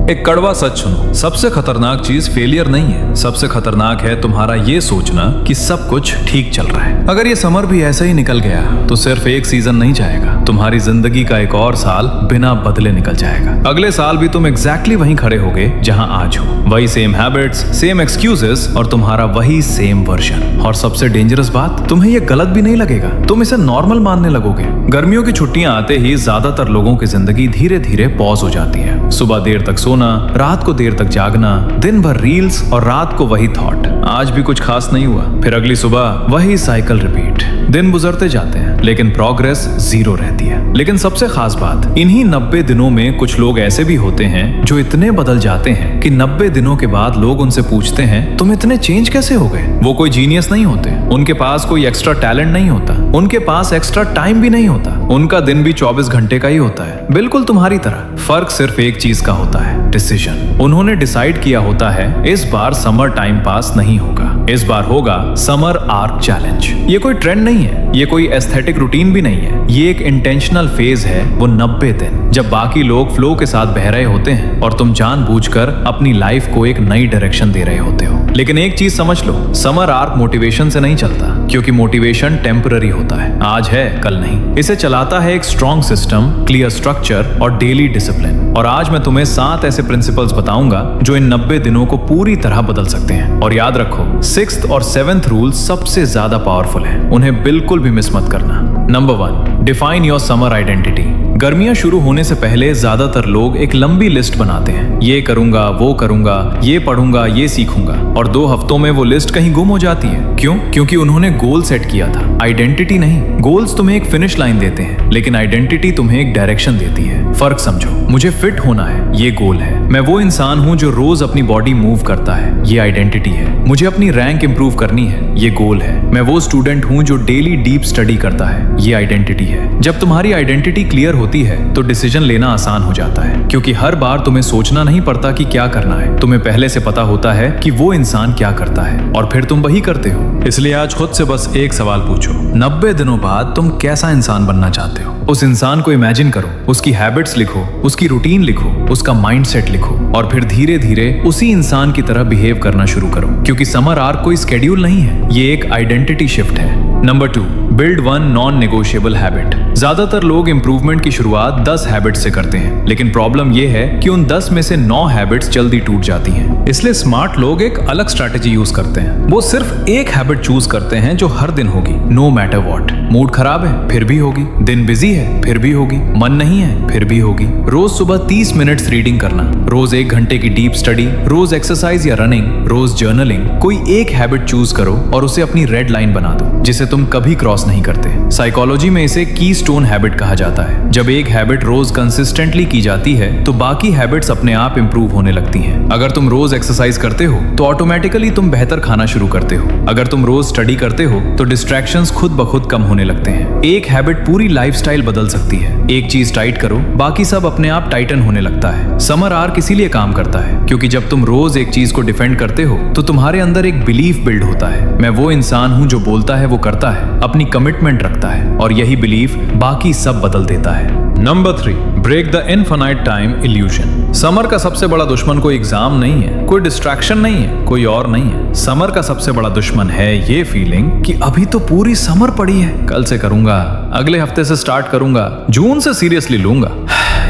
एक कड़वा सच सुनो, सबसे खतरनाक चीज फेलियर नहीं है, सबसे खतरनाक है तुम्हारा ये सोचना कि सब कुछ ठीक चल रहा है। अगर ये समर भी ऐसे ही निकल गया तो सिर्फ एक सीजन नहीं जाएगा, तुम्हारी जिंदगी का एक और साल बिना बदले निकल जाएगा। अगले साल भी तुम एग्जैक्टली वहीं खड़े होगे जहां आज हो, वही सेम हैबिट्स, सेम एक्सक्यूजेस और तुम्हारा वही सेम वर्जन। और सबसे डेंजरस बात, तुम्हें ये गलत भी नहीं लगेगा, तुम इसे नॉर्मल मानने लगोगे। गर्मियों की छुट्टियां आते ही ज्यादातर लोगों की जिंदगी धीरे धीरे पॉज हो जाती है। सुबह देर तक सोना, रात को देर तक जागना, दिन भर रील्स और रात को वही थॉट, आज भी कुछ खास नहीं हुआ। फिर अगली सुबह वही साइकिल रिपीट। दिन गुजरते जाते हैं लेकिन प्रोग्रेस जीरो रहती है। लेकिन सबसे खास बात, इन्हीं 90 दिनों में कुछ लोग ऐसे भी होते हैं जो इतने बदल जाते हैं कि 90 दिनों के बाद लोग उनसे पूछते हैं तुम इतने चेंज कैसे हो गए। वो कोई जीनियस नहीं होते, उनके पास कोई एक्स्ट्रा टैलेंट नहीं होता, उनके पास एक्स्ट्रा टाइम भी नहीं होता, उनका दिन भी 24 घंटे का ही होता है, बिल्कुल तुम्हारी तरह। फर्क सिर्फ एक चीज का होता है, डिसीजन। उन्होंने डिसाइड किया होता है इस बार समर टाइम पास नहीं होगा, इस बार होगा समर आर्क चैलेंज। ये कोई ट्रेंड नहीं है, ये कोई एस्थेटिक रूटीन भी नहीं है, ये एक इंटेंशनल फेज है। वो 90 दिन जब बाकी लोग फ्लो के साथ बह रहे होते हैं और तुम जानबूझकर अपनी लाइफ को एक नई डायरेक्शन दे रहे होते हो। लेकिन एक चीज समझ लो, समर आर्क मोटिवेशन से नहीं चलता, क्योंकि मोटिवेशन टेम्पररी होता है, आज है कल नहीं। इसे चलाता है एक स्ट्रॉन्ग सिस्टम, क्लियर स्ट्रक्चर और डेली डिसिप्लिन। और आज मैं तुम्हें 7 ऐसे प्रिंसिपल्स बताऊंगा जो इन 90 दिनों को पूरी तरह बदल सकते हैं। और याद रखो, 6th और 7th रूल सबसे ज्यादा पावरफुल है, उन्हें बिल्कुल भी मिस मत करना। Number 1, define your summer identity. गर्मियां शुरू होने से पहले ज्यादातर लोग एक लंबी लिस्ट बनाते हैं, ये करूंगा, वो करूंगा, ये पढ़ूंगा, ये सीखूंगा, और 2 हफ्तों में वो लिस्ट कहीं गुम हो जाती है। क्यों? क्योंकि उन्होंने गोल सेट किया था, आइडेंटिटी नहीं। गोल्स तुम्हें एक फिनिश लाइन देते हैं, लेकिन आइडेंटिटी तुम्हें एक डायरेक्शन देती है। फर्क समझो, मुझे फिट होना है, ये गोल है। मैं वो इंसान हूं जो रोज अपनी बॉडी मूव करता है, ये आइडेंटिटी है। मुझे अपनी रैंक इंप्रूव करनी है, ये गोल है। मैं वो स्टूडेंट हूं जो डेली डीप स्टडी करता है, ये आइडेंटिटी है। जब तुम्हारी आइडेंटिटी क्लियर होती है तो डिसीजन लेना आसान हो जाता है, क्योंकि हर बार तुम्हें सोचना नहीं पड़ता कि क्या करना है, तुम्हें पहले से पता होता है कि वो इंसान क्या करता है और फिर तुम वही करते हो। इसलिए आज खुद से बस एक सवाल पूछो, 90 दिनों बाद तुम कैसा इंसान बनना चाहते हो? उस इंसान को इमेजिन करो, उसकी हैबिट्स लिखो, उसकी रूटीन लिखो, उसका माइंडसेट लिखो, और फिर धीरे धीरे उसी इंसान की तरह बिहेव करना शुरू करो। क्योंकि समर आर्क कोई स्केड्यूल नहीं है, ये एक आइडेंटिटी शिफ्ट है। Number 2, build 1 non negotiable habit. ज्यादातर लोग इंप्रूवमेंट की शुरुआत 10 हैबिट से करते हैं, लेकिन प्रॉब्लम यह है कि उन 10 में से 9 हैबिट्स जल्दी टूट जाती हैं। इसलिए स्मार्ट लोग एक अलग स्ट्रैटेजी यूज करते हैं। वो सिर्फ एक हैबिट चूज करते हैं जो हर दिन होगी, नो मैटर व्हाट। मूड खराब है फिर भी होगी, दिन बिजी है फिर भी होगी, मन नहीं है फिर भी होगी। रोज सुबह 30 मिनट्स रीडिंग करना, रोज 1 घंटे की डीप स्टडी, रोज एक्सरसाइज या रनिंग, रोज जर्नलिंग। कोई एक हैबिट चूज करो और उसे अपनी रेड लाइन बना दो, जिसे तुम कभी क्रॉस नहीं करते। साइकोलॉजी में इसे कीस्टोन हैबिट कहा जाता है। जब एक हैबिट रोज कंसिस्टेंटली की जाती है तो बाकी हैबिट्स अपने आप इंप्रूव होने लगती हैं। अगर तुम रोज एक्सरसाइज करते हो तो ऑटोमेटिकली तुम बेहतर खाना शुरू करते हो। अगर तुम रोज स्टडी करते हो तो डिस्ट्रैक्शंस खुद ब खुद कम होने लगते हैं। एक हैबिट पूरी लाइफस्टाइल बदल सकती है। एक चीज टाइट करो, बाकी सब अपने आप टाइटन होने लगता है। समर आर्क इसीलिए काम करता है, क्योंकि जब तुम रोज एक चीज को डिफेंड करते हो तो तुम्हारे अंदर एक बिलीफ बिल्ड होता है, मैं वो इंसान हूं जो बोलता है वो करता है, अपनी कमिटमेंट रखता है, और यही बिलीफ बाकी सब बदल देता है। Number 3, break the infinite time illusion. Summer का सबसे बड़ा दुश्मन कोई एग्जाम नहीं है, कोई डिस्ट्रैक्शन नहीं है, कोई और नहीं है। समर का सबसे बड़ा दुश्मन है ये फीलिंग कि अभी तो पूरी समर पड़ी है, कल से करूंगा, अगले हफ्ते से स्टार्ट करूंगा, जून से सीरियसली लूंगा।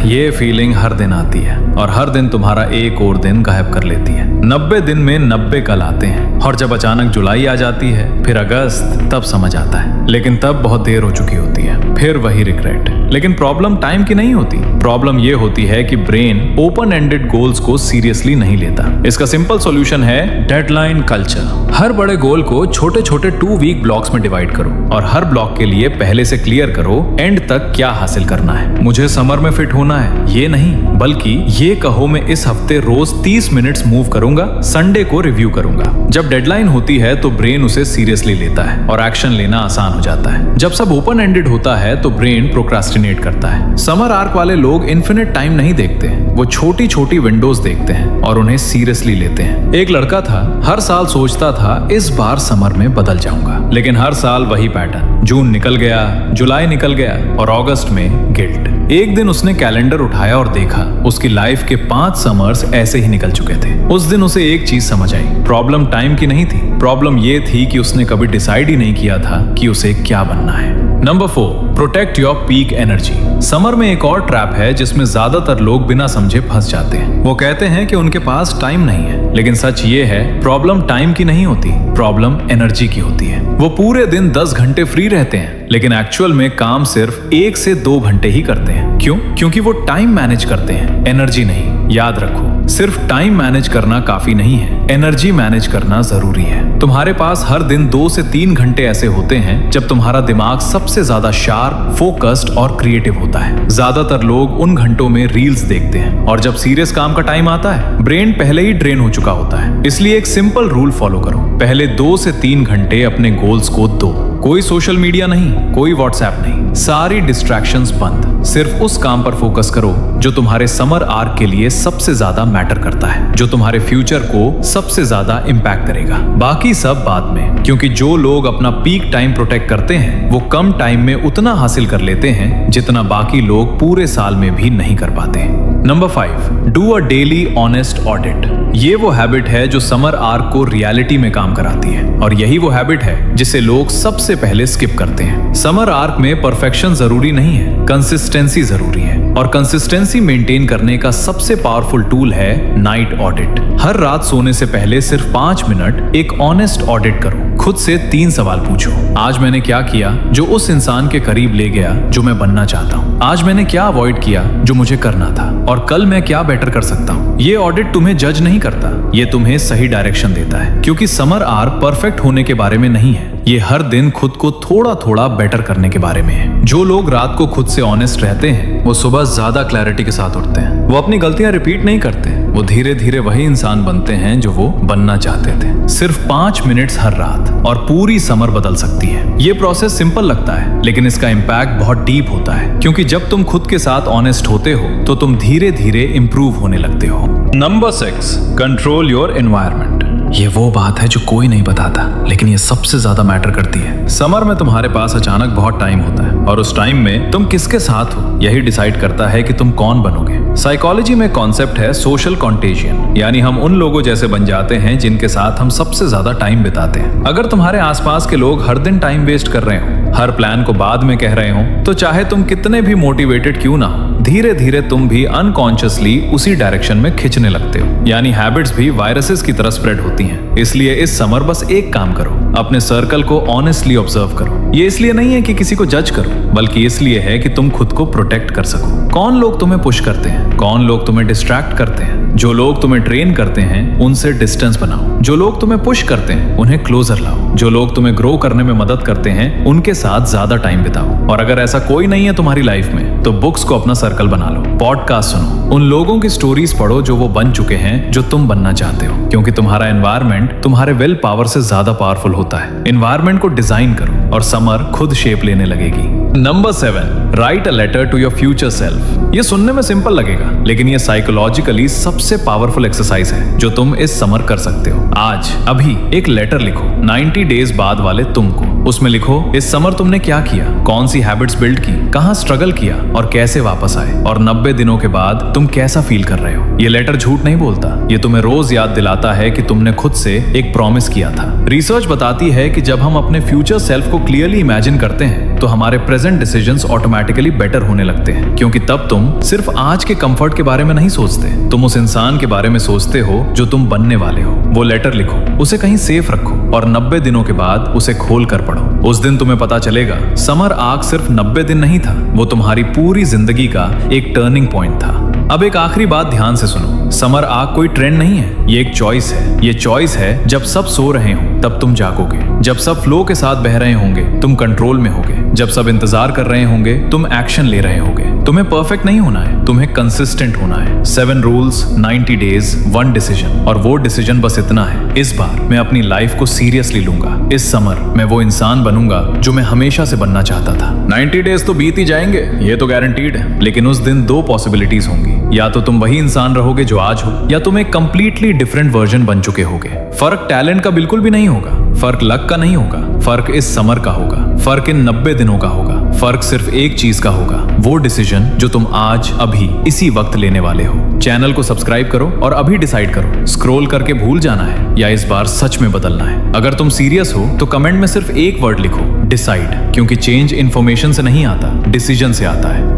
ये फीलिंग हर दिन आती है और हर दिन तुम्हारा एक और दिन गायब कर लेती है। 90 दिन में 90 कल आते हैं, और जब अचानक जुलाई आ जाती है, फिर अगस्त, तब समझ आता है। लेकिन तब बहुत देर हो चुकी होती है, फिर वही रिग्रेट। लेकिन प्रॉब्लम टाइम की नहीं होती, प्रॉब्लम ये होती है कि ब्रेन ओपन एंडेड गोल्स को सीरियसली नहीं लेता। इसका सिंपल सॉल्यूशन है डेडलाइन कल्चर। हर बड़े गोल को छोटे छोटे 2 वीक ब्लॉक्स में डिवाइड करो, और हर ब्लॉक के लिए पहले से क्लियर करो एंड तक क्या हासिल करना है। मुझे समर में फिट होना है, ये नहीं, बल्कि ये कहो मैं इस हफ्ते रोज 30 मिनट्स मूव करूंगा, संडे को रिव्यू करूंगा। जब डेडलाइन होती है तो ब्रेन उसे सीरियसली लेता है और एक्शन लेना आसान हो जाता है। जब सब ओपन एंडेड होता है तो ब्रेन प्रोक्रास्टिनेट करता है। समर आर्क वाले लोग इन्फिनिट टाइम नहीं देखते, वो छोटी छोटी विंडोज देखते हैं और उन्हें सीरियसली लेते हैं। एक लड़का था, हर साल सोचता था इस बार समर में बदल जाऊंगा, लेकिन हर साल वही पैटर्न। जून निकल गया, जुलाई निकल गया और अगस्त में गिल्ट। एक दिन उसने कैलेंडर उठाया और देखा उसकी लाइफ के 5 समर्स ऐसे ही निकल चुके थे। उस दिन उसे एक चीज समझ आई, प्रॉब्लम टाइम की नहीं थी, प्रॉब्लम ये थी कि उसने कभी डिसाइड ही नहीं किया था कि उसे क्या बनना है। Number 4, protect your peak energy. Summer में एक और ट्रैप है जिसमें ज्यादातर लोग बिना समझे फंस जाते हैं। वो कहते हैं कि उनके पास टाइम नहीं है, लेकिन सच ये है प्रॉब्लम टाइम की नहीं होती, प्रॉब्लम एनर्जी की होती है। वो पूरे दिन 10 घंटे फ्री रहते हैं, लेकिन एक्चुअल में काम सिर्फ 1 से 2 घंटे ही करते हैं। क्यों? क्योंकि वो टाइम मैनेज करते हैं, एनर्जी नहीं। याद रखो, सिर्फ टाइम मैनेज करना काफी नहीं है, एनर्जी मैनेज करना जरूरी है। तुम्हारे पास हर दिन 2 से 3 घंटे ऐसे होते हैं जब तुम्हारा दिमाग सबसे ज्यादा शार्प, फोकस्ड और क्रिएटिव होता है। ज्यादातर लोग उन घंटों में रील्स देखते हैं और जब सीरियस काम का टाइम आता है, ब्रेन पहले ही ड्रेन हो चुका होता है। इसलिए एक सिंपल रूल फॉलो करो, पहले 2 से 3 घंटे अपने गोल्स को दो। कोई सोशल मीडिया नहीं, कोई व्हाट्सएप नहीं, सारी डिस्ट्रैक्शंस बंद। सिर्फ उस काम पर फोकस करो जो तुम्हारे समर आर्क के लिए सबसे ज्यादा मैटर करता है, जो तुम्हारे फ्यूचर को सबसे ज्यादा इंपैक्ट करेगा। बाकी सब बाद में, क्योंकि जो लोग अपना पीक टाइम प्रोटेक्ट करते हैं वो कम टाइम में उतना हासिल कर लेते हैं जितना बाकी लोग पूरे साल में भी नहीं कर पाते। Number 5, do a daily honest audit. ये वो हैबिट है जो समर आर्क को रियलिटी में काम कराती है, और यही वो हैबिट है जिसे लोग सबसे पहले स्किप करते हैं। समर आर्क में परफेक्शन जरूरी नहीं है, कंसिस्टेंसी जरूरी है, और कंसिस्टेंसी मेंटेन करने का सबसे पावरफुल टूल है नाइट ऑडिट। हर रात सोने से पहले सिर्फ 5 मिनट एक ऑनेस्ट ऑडिट करो। खुद से 3 सवाल पूछो। आज मैंने क्या किया जो उस इंसान के करीब ले गया जो मैं बनना चाहता हूँ? आज मैंने क्या अवॉइड किया जो मुझे करना था? और कल मैं क्या बेटर कर सकता हूँ? ये ऑडिट तुम्हें जज नहीं करता, ये तुम्हें सही डायरेक्शन देता है, क्योंकि समर आर्क परफेक्ट होने के बारे में नहीं है, ये हर दिन खुद को थोड़ा थोड़ा बेटर करने के बारे में है। जो लोग रात को खुद से ऑनेस्ट रहते हैं वो सुबह ज्यादा क्लैरिटी के साथ उठते हैं। वो अपनी गलतियां रिपीट नहीं करते, वो धीरे धीरे वही इंसान बनते हैं जो वो बनना चाहते थे। सिर्फ 5 मिनट्स हर रात और पूरी समर बदल सकती है। ये प्रोसेस सिंपल लगता है, लेकिन इसका इम्पैक्ट बहुत डीप होता है, क्योंकि जब तुम खुद के साथ ऑनेस्ट होते हो तो तुम धीरे धीरे इंप्रूव होने लगते हो। Number 6, control your environment. ये वो बात है जो कोई नहीं बताता, लेकिन ये सबसे ज्यादा मैटर करती है। समर में तुम्हारे पास अचानक बहुत टाइम होता है, और उस टाइम में तुम किसके साथ हो यही डिसाइड करता है कि तुम कौन बनोगे। साइकोलॉजी में कॉन्सेप्ट है सोशल कॉन्टेजियन, यानी हम उन लोगों जैसे बन जाते हैं जिनके साथ हम सबसे ज्यादा टाइम बिताते हैं। अगर तुम्हारे आसपास के लोग हर दिन टाइम वेस्ट कर रहे हो, हर प्लान को बाद में कह रहे हो, तो चाहे तुम कितने भी मोटिवेटेड क्यों ना हो, धीरे धीरे तुम भी अनकॉन्शियसली उसी डायरेक्शन में खिंचने लगते हो। यानी हैबिट्स भी वायरसेस की तरह स्प्रेड होती हैं। इसलिए इस समर बस एक काम करो, अपने सर्कल को ऑनेस्टली ऑब्जर्व करो। ये इसलिए नहीं है कि किसी को जज करो, बल्कि इसलिए है कि तुम खुद को प्रोटेक्ट कर सको। कौन लोग तुम्हें पुश करते हैं, कौन लोग तुम्हें डिस्ट्रैक्ट करते हैं। जो लोग तुम्हें ट्रेन करते हैं उनसे डिस्टेंस बनाओ, जो लोग तुम्हें पुश करते हैं उन्हें क्लोजर लाओ, जो लोग तुम्हें ग्रो करने में मदद करते हैं उनके साथ ज्यादा टाइम बिताओ। और अगर ऐसा कोई नहीं है तुम्हारी लाइफ में, तो बुक्स को अपना सर्कल बना लो, पॉडकास्ट सुनो, उन लोगों की स्टोरीज पढ़ो जो वो बन चुके हैं जो तुम बनना चाहते हो, क्योंकि तुम्हारा एनवायरनमेंट तुम्हारे विल पावर से ज्यादा पावरफुल होता है। एनवायरनमेंट को डिजाइन करो और समर खुद शेप लेने लगेगी। Number 7, write a letter to your future self. ये सुनने में सिंपल लगेगा, लेकिन ये साइकोलॉजिकली सबसे पावरफुल एक्सरसाइज है जो तुम इस समर कर सकते हो। आज अभी एक लेटर लिखो 90 डेज बाद वाले तुमको। उसमें लिखो इस समर तुमने क्या किया, कौन सी हैबिट्स बिल्ड की, कहां स्ट्रगल किया और कैसे वापस आए, और 90 दिनों के बाद तुम कैसा फील कर रहे हो। ये लेटर झूठ नहीं बोलता, ये तुम्हें रोज याद दिलाता है कि तुमने खुद से एक प्रॉमिस किया था। रिसर्च बताती है कि जब हम अपने फ्यूचर सेल्फ को क्लियरली इमेजिन करते हैं तो हमारे प्रेजेंट डिसीजंस ऑटोमेटिकली बेटर होने लगते हैं, क्योंकि तब तुम सिर्फ आज के कंफर्ट के बारे में नहीं सोचते, तुम उस इंसान के बारे में सोचते हो जो तुम बनने वाले हो। वो लेटर लिखो, उसे कहीं सेफ रखो और 90 दिनों के बाद उसे खोल कर पढ़ो। उस दिन तुम्हें पता चलेगा समर आर्क सिर्फ 90 दिन नहीं था, वो तुम्हारी पूरी जिंदगी का एक टर्निंग पॉइंट था। अब एक आखिरी बात ध्यान से सुनो, समर आर्क कोई ट्रेंड नहीं है, ये एक चॉइस है। ये चॉइस है जब सब सो रहे हो तब तुम जागोगे, जब सब फ्लो के साथ बह रहे होंगे तुम कंट्रोल में होगे, जब सब इंतजार कर रहे होंगे तुम एक्शन ले रहे होगे। तुम्हें परफेक्ट नहीं होना है, तुम्हें कंसिस्टेंट होना है। 7 रूल्स, 90 डेज, 1 डिसीजन, और वो डिसीजन बस इतना है, इस बार मैं अपनी लाइफ को सीरियसली लूंगा। इस समर मैं वो इंसान बनूंगा जो मैं हमेशा से बनना चाहता था। 90 डेज तो बीत ही जाएंगे, ये तो गारंटीड है, लेकिन उस दिन 2 पॉसिबिलिटीज होंगी। या तो तुम वही इंसान रहोगे जो आज हो, या तुम एक कंप्लीटली डिफरेंट वर्जन बन चुके होगे। फर्क टैलेंट का बिल्कुल भी नहीं होगा, फर्क लक का नहीं होगा, फर्क इस समर का होगा, फर्क इन 90 दिनों का होगा। फर्क सिर्फ एक चीज का होगा, वो डिसीजन जो तुम आज अभी इसी वक्त लेने वाले हो। चैनल को सब्सक्राइब करो और अभी डिसाइड करो, स्क्रॉल करके भूल जाना है या इस बार सच में बदलना है। अगर तुम सीरियस हो तो कमेंट में सिर्फ एक वर्ड लिखो, डिसाइड, क्योंकि चेंज इंफॉर्मेशन से नहीं आता, डिसीजन से आता है।